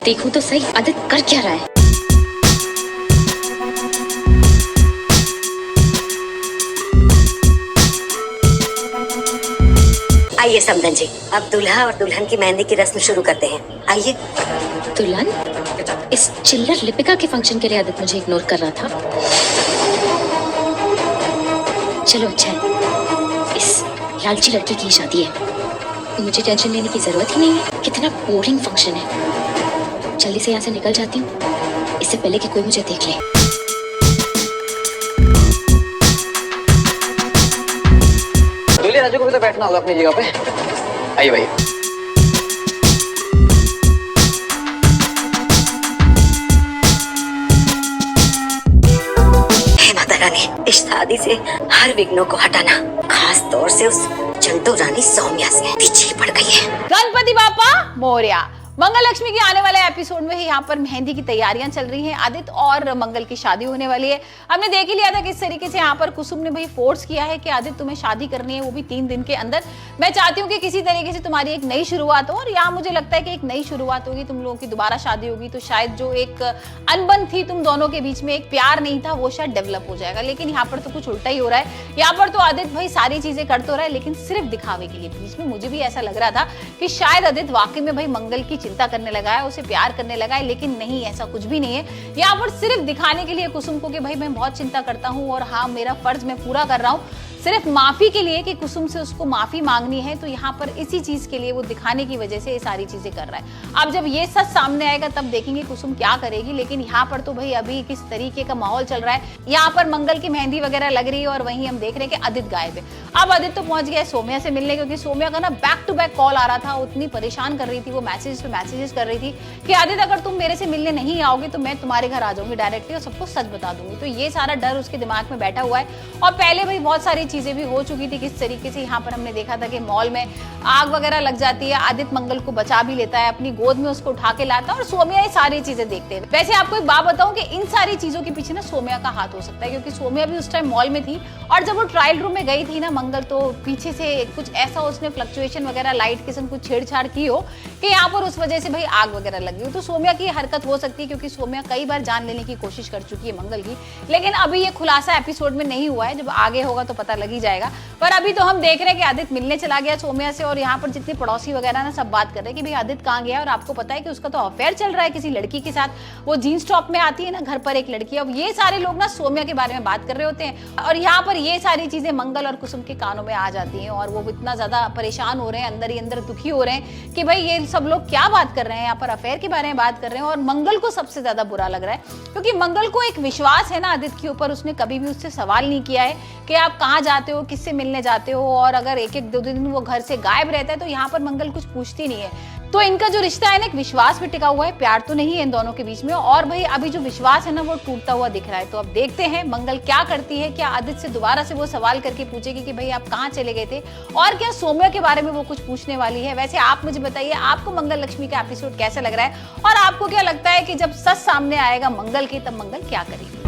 देखूं तो सही आदित्य कर क्या रहा है। आइए समदन जी, अब दूल्हा और दुल्हन की मेहंदी की रस्म शुरू करते हैं। आइए। दुल्हन, इस चिल्लर लिपिका के फंक्शन के लिए आदित्य मुझे इग्नोर कर रहा था। चलो अच्छा है, इस लालची लड़की की शादी है, मुझे टेंशन लेने की जरूरत ही नहीं है। कितना बोरिंग फंक्शन है। जल्दी से यहाँ से निकल जाती हूँ, इससे पहले कि कोई मुझे देख ले। दूल्हे राजू को भी तो बैठना होगा अपनी जगह पे। आइए भाई। हे माता रानी, इस शादी से हर विघ्नों को हटाना, खास तौर से उस चंटू रानी सौम्या से पीछे पड़ गई है। गणपति बापा मोरया। मंगल लक्ष्मी के आने वाले एपिसोड में ही यहाँ पर मेहंदी की तैयारियां चल रही हैं। आदित्य और मंगल की शादी होने वाली है। हमने देख ही लिया था किस तरीके से यहाँ पर कुसुम ने भाई फोर्स किया है कि आदित्य तुम्हें शादी करनी है, वो भी 3 दिन के अंदर। मैं चाहती हूँ कि किसी तरीके से तुम्हारी एक नई शुरुआत हो, और यहाँ मुझे लगता है कि एक नई शुरुआत होगी, तुम लोगों की दोबारा शादी होगी, तो शायद जो एक अनबन थी तुम दोनों के बीच में, एक प्यार नहीं था, वो शायद डेवलप हो जाएगा। लेकिन यहाँ पर तो कुछ उल्टा ही हो रहा है। यहाँ पर तो आदित्य भाई सारी चीजें कर तो रहा है, लेकिन सिर्फ दिखावे के लिए। बीच में मुझे भी ऐसा लग रहा था कि शायद आदित्य वाकई में भाई मंगल की चिंता करने लगा है, उसे प्यार करने लगा है, लेकिन नहीं, ऐसा कुछ भी नहीं है। यहाँ पर सिर्फ दिखाने के लिए कुसुम को कि भाई मैं बहुत चिंता करता हूँ और हाँ मेरा फर्ज मैं पूरा कर रहा हूँ, सिर्फ माफी के लिए कि कुसुम से उसको माफी मांगनी है। तो यहाँ पर इसी चीज के लिए वो दिखाने की वजह से ये सारी चीजें कर रहा है। अब जब ये सच सामने आएगा तब देखेंगे कुसुम क्या करेगी। लेकिन यहाँ पर तो भाई अभी किस तरीके का माहौल चल रहा है। यहाँ पर मंगल की मेहंदी वगैरह लग रही है और वहीं हम देख रहे हैं कि आदित्य गायब है। अब आदित्य तो पहुंच गया सोम्या से मिलने, क्योंकि सोम्या का ना बैक टू बैक कॉल आ रहा था। उतनी परेशान कर रही थी वो, मैसेजेस पे मैसेजेस कर रही थी कि आदित्य अगर तुम मेरे से मिलने नहीं आओगे तो मैं तुम्हारे घर आ जाऊंगी डायरेक्टली और सबको सच बता दूंगी। तो ये सारा डर उसके दिमाग में बैठा हुआ है। और पहले भाई बहुत सारी चीजें भी हो चुकी थी। किस तरीके से यहाँ पर हमने देखा था कि मॉल में आग वगैरह लग जाती है, आदित्य मंगल को बचा भी लेता है, अपनी गोद में उसको उठा के लाता है और सोम्या ये सारी चीजें देखते हैं। वैसे आपको एक बात बताऊं कि इन सारी चीजों के पीछे ना सोम्या का हाथ हो सकता है, क्योंकि सोम्या भी उस टाइम मॉल में थी और जब वो ट्रायल रूम में गई थी ना मंगल, तो पीछे से कुछ ऐसा उसने फ्लक्चुएशन वगैरह लाइट के संग कुछ छेड़छाड़ की हो कि यहाँ पर उस वजह से भाई आग वगैरह लगी हो। तो सोम्या की हरकत हो सकती है, क्योंकि सोम्या कई बार जान लेने की कोशिश कर चुकी है मंगल की। लेकिन अभी ये खुलासा एपिसोड में नहीं हुआ है, जब आगे होगा तो पता लग ही जाएगा। पर अभी तो हम देख रहे हैं कि आदित्य मिलने चला गया सोम्या से, और यहाँ पर जितने पड़ोसी वगैरह ना सब बात कर रहे हैं कि भाई आदित्य कहाँ गया। और आपको पता है कि उसका तो अफेयर चल रहा है किसी लड़की के साथ। वो जीन्स टॉप में आती है ना घर पर एक लड़की। अब ये सारे लोग ना सोम्या के बारे में बात कर रहे होते हैं, और यहाँ पर ये सारी चीजें मंगल और कुसुम के कानों में आ जाती हैं, और वो इतना ज्यादा परेशान हो रहे हैं, अंदर ही अंदर दुखी हो रहे हैं कि भाई ये सब लोग क्या बात कर रहे हैं, यहाँ पर अफेयर के बारे में बात कर रहे हैं। और मंगल को सबसे ज्यादा बुरा लग रहा है, क्योंकि मंगल को एक विश्वास है ना आदित्य के ऊपर। उसने कभी भी उससे सवाल नहीं किया है कि आप कहाँ जाते हो, किससे मिलने जाते हो, और अगर एक एक 2 दिन वो घर से गायब रहता है तो यहाँ पर मंगल कुछ पूछती नहीं है। तो इनका जो रिश्ता है ना, एक विश्वास पे टिका हुआ है, प्यार तो नहीं है इन दोनों के बीच में। और भाई अभी जो विश्वास है ना वो टूटता हुआ दिख रहा है। तो अब देखते हैं मंगल क्या करती है। क्या आदित्य से दोबारा से वो सवाल करके पूछेगी कि भाई आप कहाँ चले गए थे, और क्या सोम्या के बारे में वो कुछ पूछने वाली है। वैसे आप मुझे बताइए, आपको मंगल लक्ष्मी का एपिसोड कैसा लग रहा है, और आपको क्या लगता है कि जब सच सामने आएगा मंगल की, तब मंगल क्या करेगी।